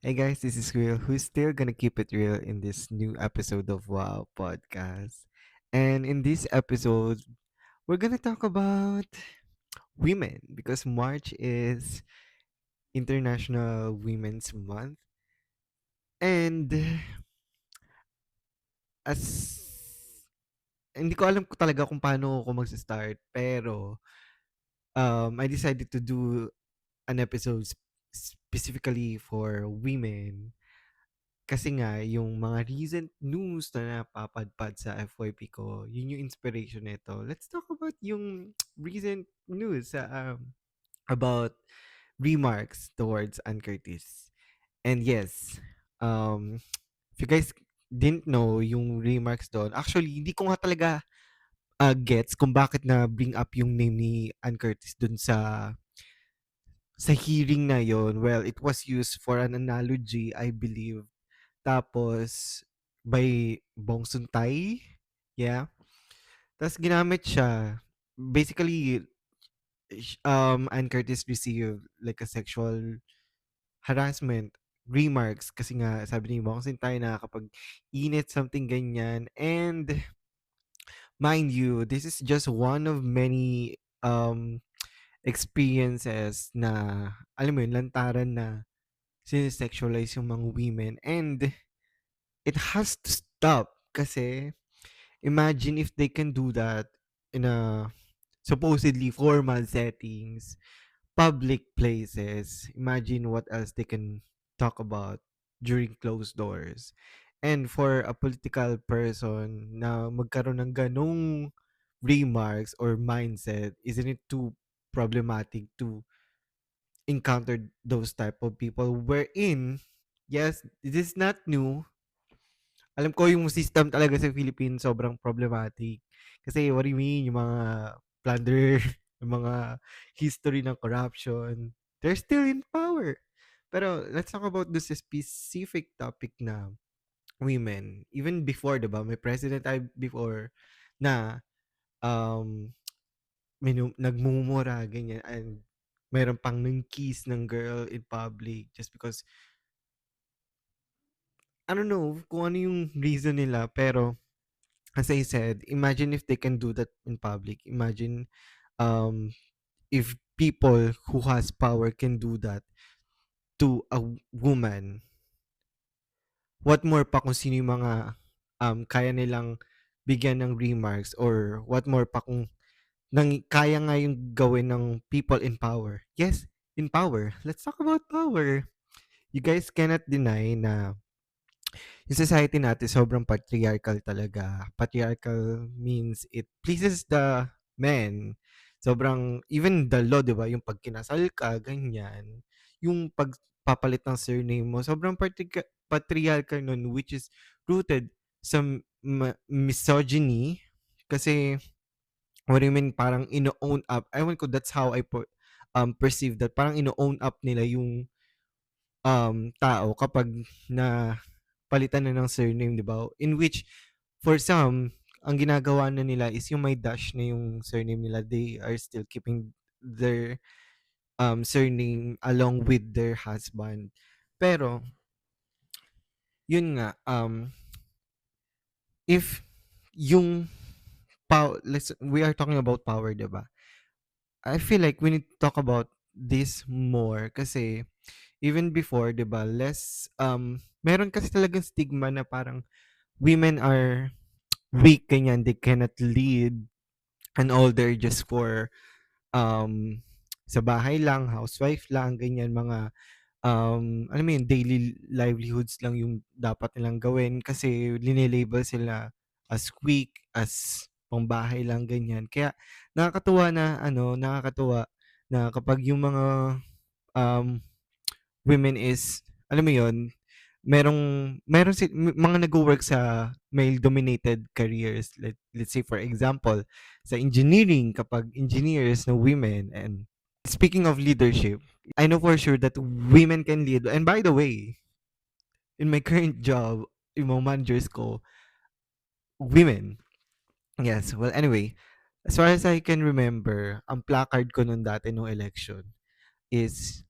Hey guys, this is Will, who's still gonna keep it real in this new episode of Wow Podcast. And in this episode, we're gonna talk about women because March is International Women's Month. And as hindi ko alam talaga kung paano ako mag-start, pero I decided to do an episode specifically for women. Kasi nga, yung mga recent news na napapadpad sa FYP ko, yun yung inspiration nito. Let's talk about yung recent news about remarks towards Ann Curtis. And yes, um, if you guys didn't know yung remarks doon, actually, hindi ko nga talaga gets kung bakit na bring up yung name ni Ann Curtis doon sa hearing na yon. Well, it was used for an analogy, I believe. Tapos by Bong Suntay, yeah. Tapos ginamit siya. Basically, Ann Curtis received like a sexual harassment remarks kasi nga sabi ni Bong Suntay na kapag init something ganyan. And mind you, this is just one of many experiences na alam mo yun, lantaran na sinesexualize yung mga women. And it has to stop kasi imagine if they can do that in a supposedly formal settings, public places. Imagine what else they can talk about during closed doors. And for a political person na magkaroon ng ganong remarks or mindset, isn't it too problematic to encounter those type of people wherein, yes, this is not new. Alam ko yung system talaga sa Philippines sobrang problematic. Kasi what do you mean, yung mga plunder, yung mga history ng corruption, they're still in power. Pero let's talk about this specific topic na women. Even before, diba? May president tayo before na um, nagmumura, ganyan, and meron pang nang kiss ng girl in public just because I don't know kung ano yung reason nila, pero as I said, imagine if they can do that in public. Imagine um if people who has power can do that to a woman. What more pa kung sino yung mga kaya nilang bigyan ng remarks, or what more pa kung kaya nga yung gawin ng people in power. Yes, in power. Let's talk about power. You guys cannot deny na yung society natin sobrang patriarchal talaga. Patriarchal means it pleases the men. Sobrang, even the law, di ba? Yung pag kinasal ka, ganyan. Yung pagpapalit ng surname mo, sobrang patriarchal nun, which is rooted sa misogyny. Kasi, what do you mean, parang ino-own up. I want ko, that's how I perceive that. Parang ino-own up nila yung tao kapag na palitan na ng surname, 'di ba? In which for some, ang ginagawa na nila is yung may dash na yung surname nila, they are still keeping their surname along with their husband. Pero yun nga, if yung we are talking about power, 'di ba? I feel like we need to talk about this more kasi even before, 'di ba, less meron kasi talagang stigma na parang women are weak, ganyan, they cannot lead and all, they're just for um sa bahay lang, housewife lang, ganyan, mga alam mo yun, daily livelihoods lang yung dapat nilang gawin kasi linelabel sila as weak, as pangbahay lang, ganyan. Kaya nakakatuwa na kapag yung mga um women is, alam mo yun, mga nagwo-work sa male-dominated careers. Let's say, for example, sa engineering, kapag engineers na women. And speaking of leadership, I know for sure that women can lead. And by the way, in my current job, yung mga managers ko, women. Yes, well, anyway, as far as I can remember, ang placard ko nun dati nung election is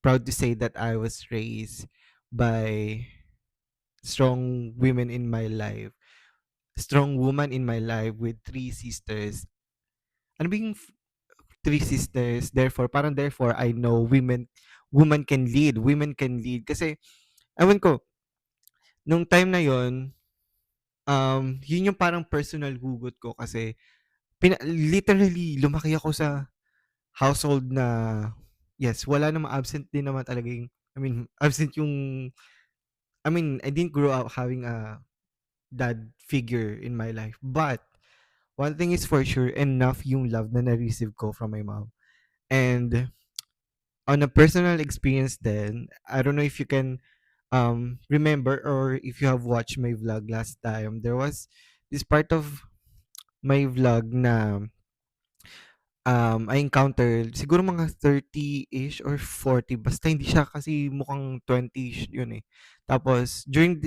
proud to say that I was raised by strong women in my life. Strong woman in my life with three sisters. And being three sisters, therefore I know women can lead, women can lead. Kasi ewan ko, nung time na yon, yun yung parang personal hugot ko kasi literally lumaki ako sa household na yes, wala namang absent din naman talaga yung absent yung I didn't grow up having a dad figure in my life. But one thing is for sure, enough yung love na na-receive ko from my mom. And on a personal experience then, I don't know if you can remember or if you have watched my vlog last time, there was this part of my vlog na I encountered siguro mga 30-ish or 40 basta hindi siya kasi mukhang 20-ish yun eh. Tapos during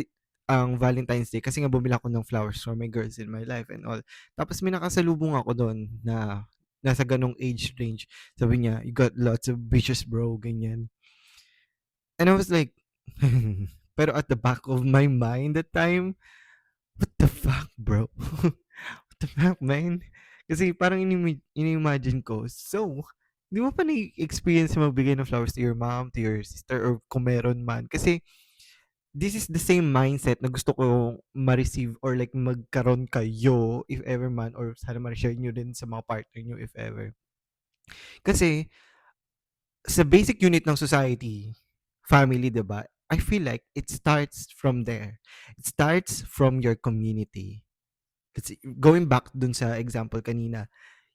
ang Valentine's Day kasi nga bumili ako ng flowers for my girls in my life and all. Tapos may nakasalubong ako doon na nasa ganong age range. Sabi niya, "You got lots of bitches, bro," ganyan. And I was like, pero at the back of my mind that time, what the fuck, bro? What the fuck, man? Kasi parang ini-imagine ko, so, di mo pa na-experience magbigay ng flowers to your mom, to your sister, or kung meron man? Kasi, this is the same mindset na gusto ko ma-receive or like magkaroon kayo if ever man or sana ma-share nyo din sa mga partner nyo if ever. Kasi, sa basic unit ng society, family, 'di ba? I feel like it starts from there. It starts from your community. Kasi going back dun sa example kanina,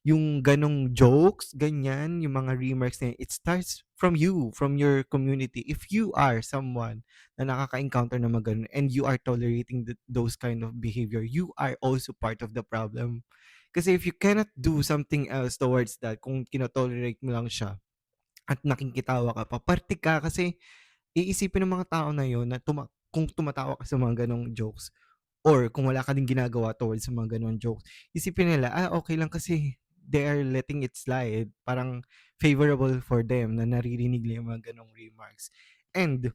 yung ganong jokes, ganyan, yung mga remarks na yun, it starts from you, from your community. If you are someone na nakaka-encounter ng mga ganun and you are tolerating those kind of behavior, you are also part of the problem. Kasi if you cannot do something else towards that, kung kinotolerate mo lang siya, at nakikitawa ka pa, parte ka kasi iisipin ng mga tao na yun na kung tumatawa ka sa mga ganong jokes or kung wala ka ding ginagawa towards sa mga ganong jokes, isipin nila, okay lang kasi they are letting it slide. Parang favorable for them na naririnig nila yung mga ganong remarks. And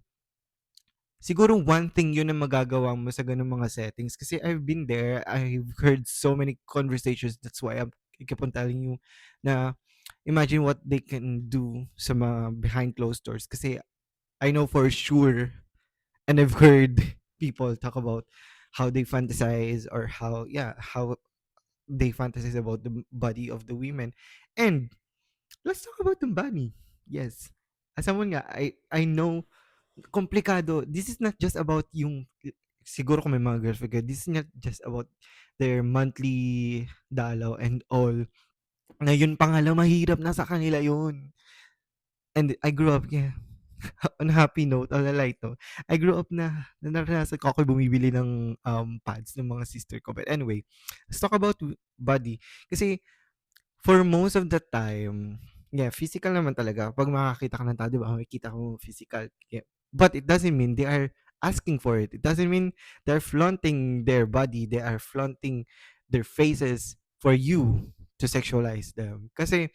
siguro one thing yun na magagawa mo sa ganong mga settings kasi I've been there, I've heard so many conversations, that's why I keep on telling you na imagine what they can do sa mga behind closed doors kasi I know for sure and I've heard people talk about how they fantasize or how they fantasize about the body of the women. And let's talk about the body. Yes. As someone nga, I know komplikado. This is not just about yung siguro kung may mga girlfriend kayo, this is not just about their monthly dalaw and all. Na yun pa nga lang mahirap na sa kanila yun. And I grew up, yeah, on a happy note, on a light note, I grew up na naranasan ko ako'y bumibili ng, pads ng mga sister ko. But anyway, let's talk about body. Kasi for most of the time, yeah, physical naman talaga. 'Pag makakita ka ng tao, 'di ba, makikita mo physical. Yeah. But it doesn't mean they are asking for it. It doesn't mean they're flaunting their body. They are flaunting their faces for you to sexualize them. Kasi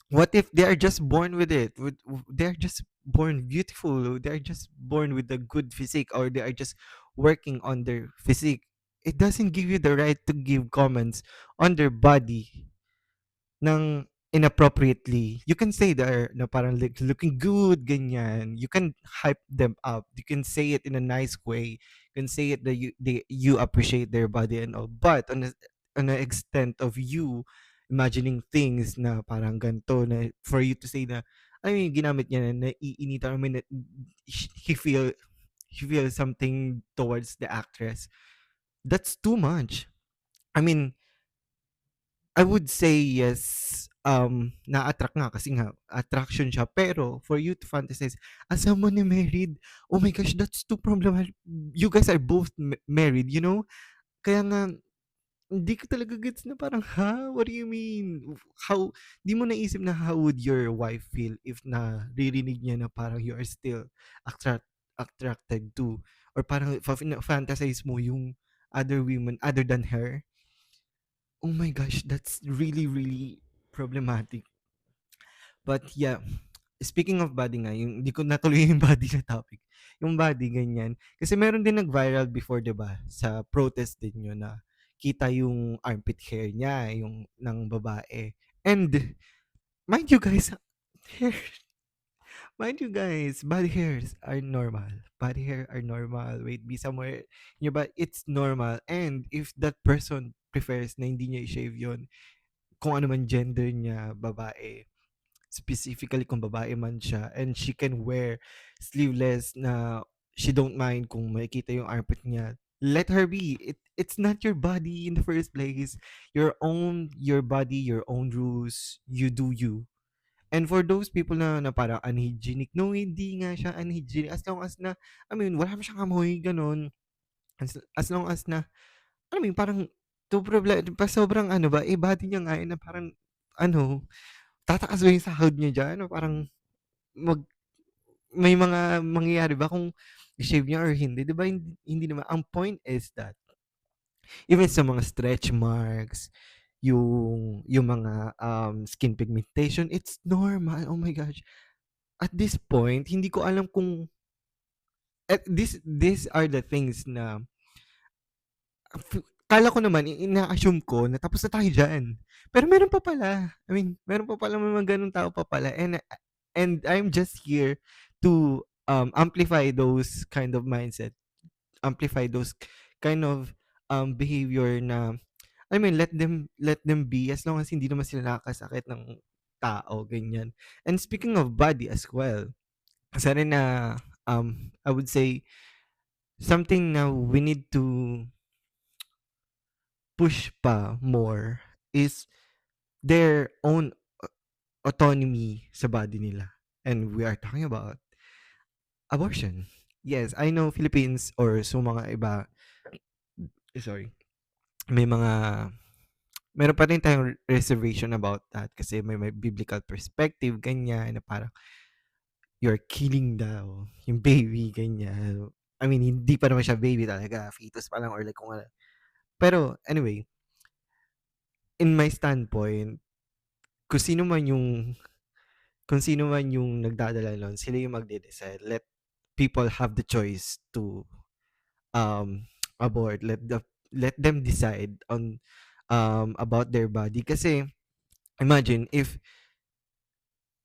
what if they are just born with it? They're just born beautiful. They're just born with a good physique, or they are just working on their physique. It doesn't give you the right to give comments on their body ng inappropriately. You can say they're na parang like looking good, ganyan. You can hype them up. You can say it in a nice way. You can say it that you appreciate their body and all. But on the extent of you imagining things na parang ganito na for you to say na ay ginamit niya na naiinitan I mean he feel he feels something towards the actress. That's too much. I mean, I would say yes, na-attract nga kasi nga attraction siya. Pero for you to fantasize as someone na married, oh my gosh, that's too problematic. You guys are both married, you know? Kaya nga, hindi ko talaga gets na parang, ha? What do you mean? How, di mo naisip na how would your wife feel if naririnig niya na parang you are still attracted to or parang fantasize mo yung other women other than her. Oh my gosh, that's really, really problematic. But yeah, speaking of body nga, yung hindi ko natuloy yung body na topic. Yung body, ganyan. Kasi meron din nag-viral before, 'di ba? Sa protest din yun na kita yung armpit hair niya, yung ng babae. And mind you guys, hair, mind you guys, body hairs are normal. Body hair are normal. Wait, be somewhere in your body. It's normal. And if that person prefers na hindi niya i-shave yun, kung ano man gender niya, babae, specifically kung babae man siya, and she can wear sleeveless na she don't mind kung makikita yung armpit niya, let her be. It's not your body in the first place. Your body, your own rules. You do you. And for those people na parang unhygienic, no, hindi nga siya unhygienic. As long as na, I mean, wala naman siyang amoy, ganun. As long as na, alam mo yun, parang, to pa sobrang ano ba, body niya nga na parang, ano, tataas ba yung sahod niya diyan o parang mag may mga mangyayari ba kung i-shave niya or hindi, 'di ba hindi naman. Ang point is that even sa mga stretch marks, yung mga, skin pigmentation, it's normal. Oh my gosh. At this point, hindi ko alam kung these are the things na akala ko naman ina-assume ko na tapos na tayo diyan. Pero meron pa pala. I mean, meron pa pala mga gano'ng tao pa pala, and I'm just here to, amplify those kind of mindset, amplify those kind of, behavior na, I mean, let them be as long as hindi naman sila nakakasakit ng tao, ganyan. And speaking of body as well, isa rin na, I would say something na we need to push pa more is their own autonomy sa body nila. And we are talking about abortion. Yes, I know Philippines or sa mga iba, sorry, may mga, meron pa rin tayong reservation about that kasi may biblical perspective, ganyan, na parang you're killing daw yung baby, ganyan. I mean, hindi pa naman siya baby talaga, fetus pa lang or like kung ano. Pero anyway, in my standpoint, kung sino man yung kung sino man yung nagdadala nun, sila yung magde-decide. Let people have the choice to, um, abort. Let them decide on, about their body. Kasi imagine if,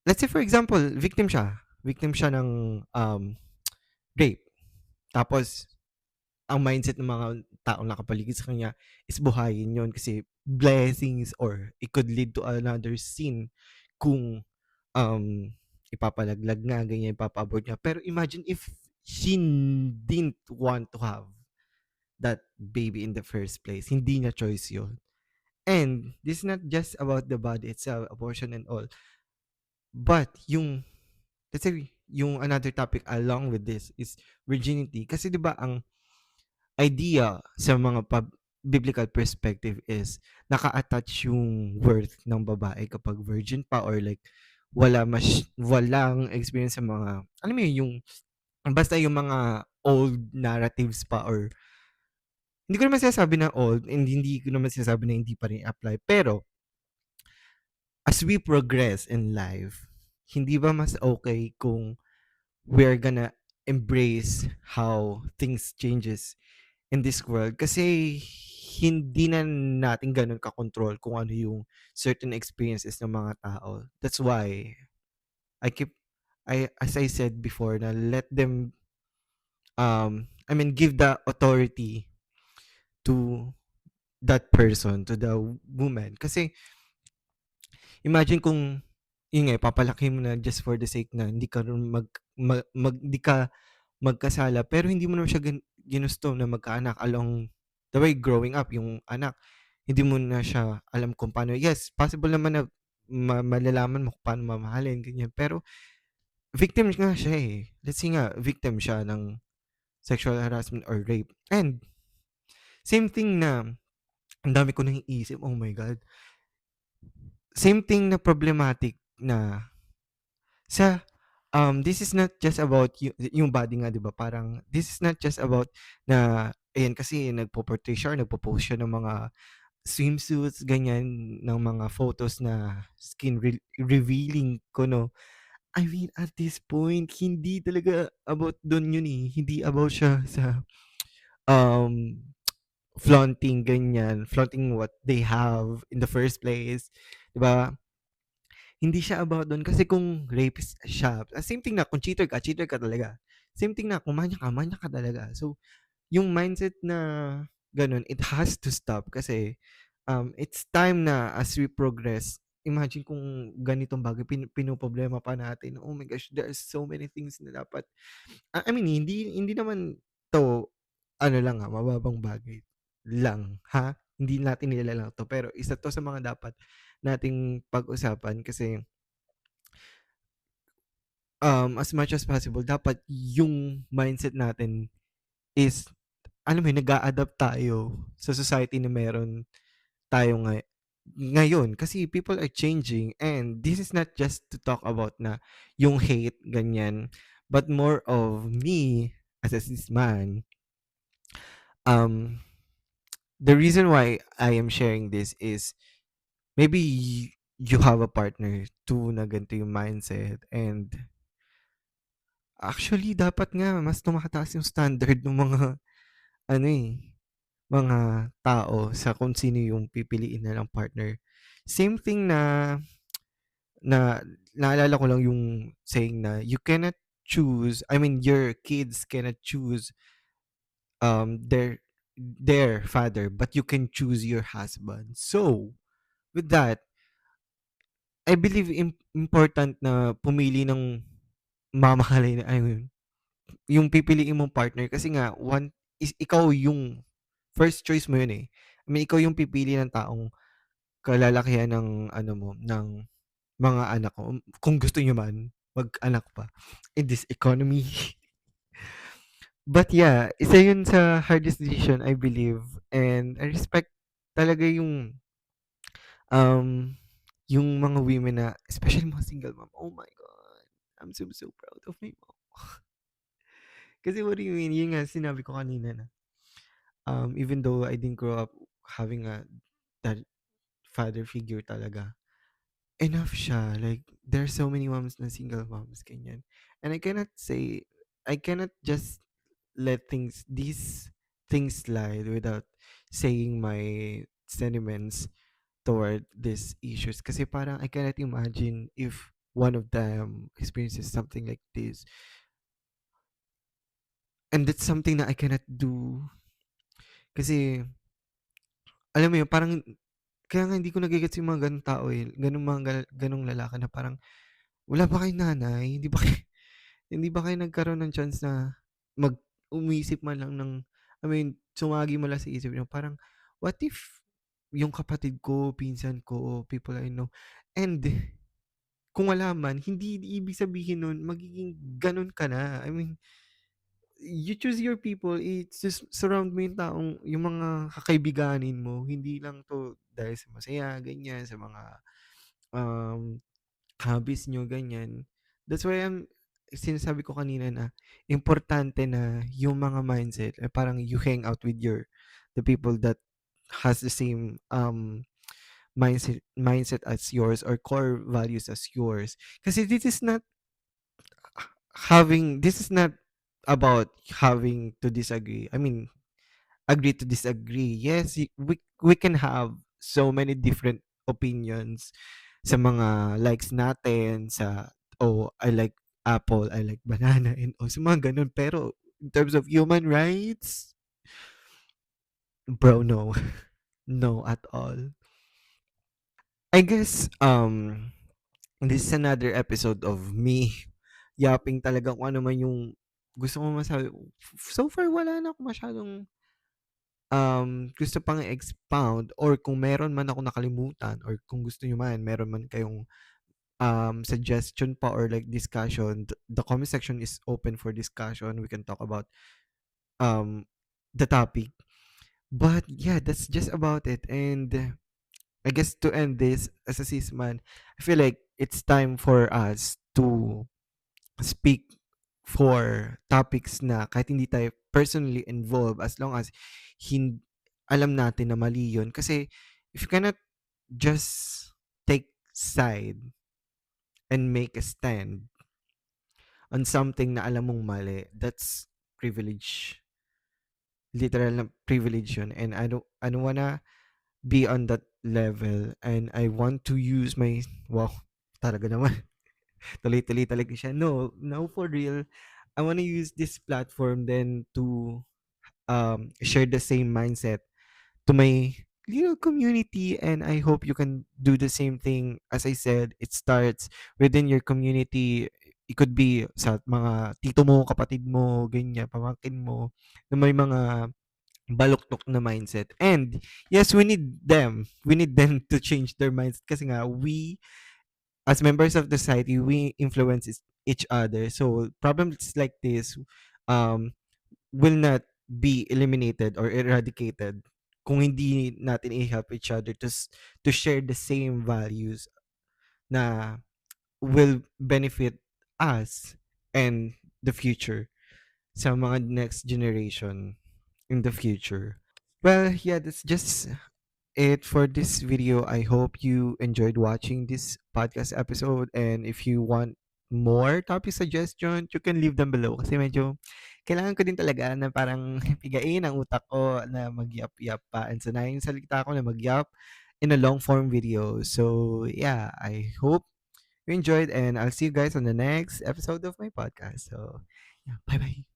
let's say for example, victim siya ng, rape. Tapos ang mindset ng mga taong nakapaligid sa kanya is buhayin yon kasi blessings, or it could lead to another sin kung, um, ipapalaglag nga, ganyan, ipapa-abort niya. Pero imagine if she didn't want to have that baby in the first place. Hindi niya choice yun. And this is not just about the body itself, abortion and all. But yung, let's say, yung another topic along with this is virginity. Kasi 'di ba ang idea sa mga biblical perspective is naka-attach yung worth ng babae kapag virgin pa, or like walang experience sa mga, alam mo yun, yung basta yung mga old narratives pa, or hindi ko naman sinasabi na old and hindi ko naman sinasabi na hindi pa rin apply, pero as we progress in life, hindi ba mas okay kung we're gonna embrace how things changes in this world, kasi hindi na natin gano'n kakontrol kung ano yung certain experiences ng mga tao. That's why I keep as I said before, na let them, I mean, give the authority to that person, to the woman. Kasi imagine kung yun nga, papalaki mo na just for the sake na hindi ka rin hindi ka magkasala, pero hindi mo naman siya ginusto na magkaanak along the way growing up, yung anak, hindi mo na siya alam kung paano. Yes, possible naman na malalaman mo kung paano mamahalin, ganyan. Pero victim nga siya eh. Let's say nga, victim siya ng sexual harassment or rape. And same thing na, ang dami ko nang iisip, oh my God. Same thing na problematic na sa, this is not just about yung body nga, 'di ba? Parang this is not just about na ayan kasi nagpo-portray siya or nagpo-post siya ng mga swimsuits, ganyan, ng mga photos na skin revealing ko, no? I mean, at this point, hindi talaga about dun yun eh. Hindi about siya sa um flaunting ganyan, flaunting what they have in the first place, 'di ba? Hindi siya about dun kasi kung rapist siya, same thing na kung cheater ka talaga. Same thing na kung manyak ka talaga. So, yung mindset na gano'n, it has to stop kasi, it's time na as we progress, imagine kung ganitong bagay pinoproblema pa natin. Oh my gosh, there are so many things na dapat I mean, hindi naman 'to ano lang, mababang bagay lang, ha? Hindi natin nilalang 'to, pero isa 'to sa mga dapat nating pag-usapan kasi, as much as possible dapat yung mindset natin is alam mo yun, nag-a-adapt tayo sa society na meron tayo ngayon. Kasi people are changing and this is not just to talk about na yung hate, ganyan, but more of me as a cis man, um, the reason why I am sharing this is maybe you have a partner too na ganito yung mindset and actually dapat nga mas tumataas yung standard ng mga ano eh, mga tao sa kung sino yung pipiliin nilang partner. Same thing na naalala ko lang yung saying na you cannot choose, I mean your kids cannot choose their father, but you can choose your husband. So, with that, I believe important na pumili ng mamahalin, I mean, yung pipiliin mong partner kasi nga one is ikaw yung first choice mo yun eh. I mean, ikaw yung pipili ng taong kalalakihan ng ano mo, ng mga anak ko. Kung gusto niyo man mag-anak pa in this economy. But yeah, isa yun sa hardest decision I believe and I respect talaga um yung mga women na especially mga single mom. Oh my God. I'm so so proud of my mom. Kasi what do you mean? Yun nga sinabi ko kanina na even though I didn't grow up having a that father figure talaga, enough siya. Like, there are so many moms na single moms, ganyan. And I cannot just let these things slide without saying my sentiments toward these issues. Kasi parang I cannot imagine if one of them experiences something like this. And that's something that I cannot do. Kasi, alam mo yun, parang, kaya nga hindi ko nagigets yung mga ganong tao eh. Ganong lalaki na parang, wala ba kayong nanay? Hindi ba kayo, hindi ba kayo nagkaroon ng chance na mag umisip man lang ng I mean, sumagi mo lang sa isip niyo parang, what if yung kapatid ko, pinsan ko, people I know, and kung wala man, hindi ibig sabihin nun magiging gano'n ka na. I mean, you choose your people, it's just surround mo yung taong yung mga kakaibiganin mo, hindi lang 'to dahil sa masaya, ganyan, sa mga, um hobbies niyo, ganyan. That's why sinasabi ko kanina na importante na yung mga mindset, parang you hang out with the people that has the same mindset as yours or core values as yours. Kasi this is not about having to disagree. I mean, agree to disagree. Yes, we can have so many different opinions sa mga likes natin sa I like apple, I like banana and sa mga ganun. Pero in terms of human rights, bro, no. No at all. I guess this is another episode of me yapping talaga kung ano man yung gusto ko masabi. So far wala na ako masyadong gusto pang expound or kung meron man ako nakalimutan or kung gusto niyo man meron man kayong suggestion pa or like discussion, the comment section is open for discussion. We can talk about um the topic. But yeah, that's just about it. And I guess to end this as a cis man, I feel like it's time for us to speak for topics na kahit hindi tayo personally involved as long as alam natin na mali yun. Kasi if you cannot just take side and make a stand, on something na alam mong mali, that's privilege. Literal na privilege yun. And I don't wanna be on that level. And I want to use my, wow, talaga naman. Tuloy-tuloy talaga siya. No, no, for real. I wanna use this platform then to share the same mindset to my little community, and I hope you can do the same thing. As I said, it starts within your community. It could be sa mga tito mo, kapatid mo, ganyan, pamangkin mo, na may mga baluktok na mindset. And yes, we need them. We need them to change their minds kasi nga we as members of the society, we influence each other. So problems like this um will not be eliminated or eradicated kung hindi natin i-help each other to share the same values na will benefit us and the future sa mga next generation in the future. Well, yeah, that's just it for this video. I hope you enjoyed watching this podcast episode. And if you want more topic suggestion, you can leave them below. Kasi medyo kailangan ko din talaga na parang pigain ang utak ko na mag-yap-yap pa. And sanayin yung salita ko na mag-yap in a long form video. So yeah, I hope you enjoyed and I'll see you guys on the next episode of my podcast. So yeah, bye-bye.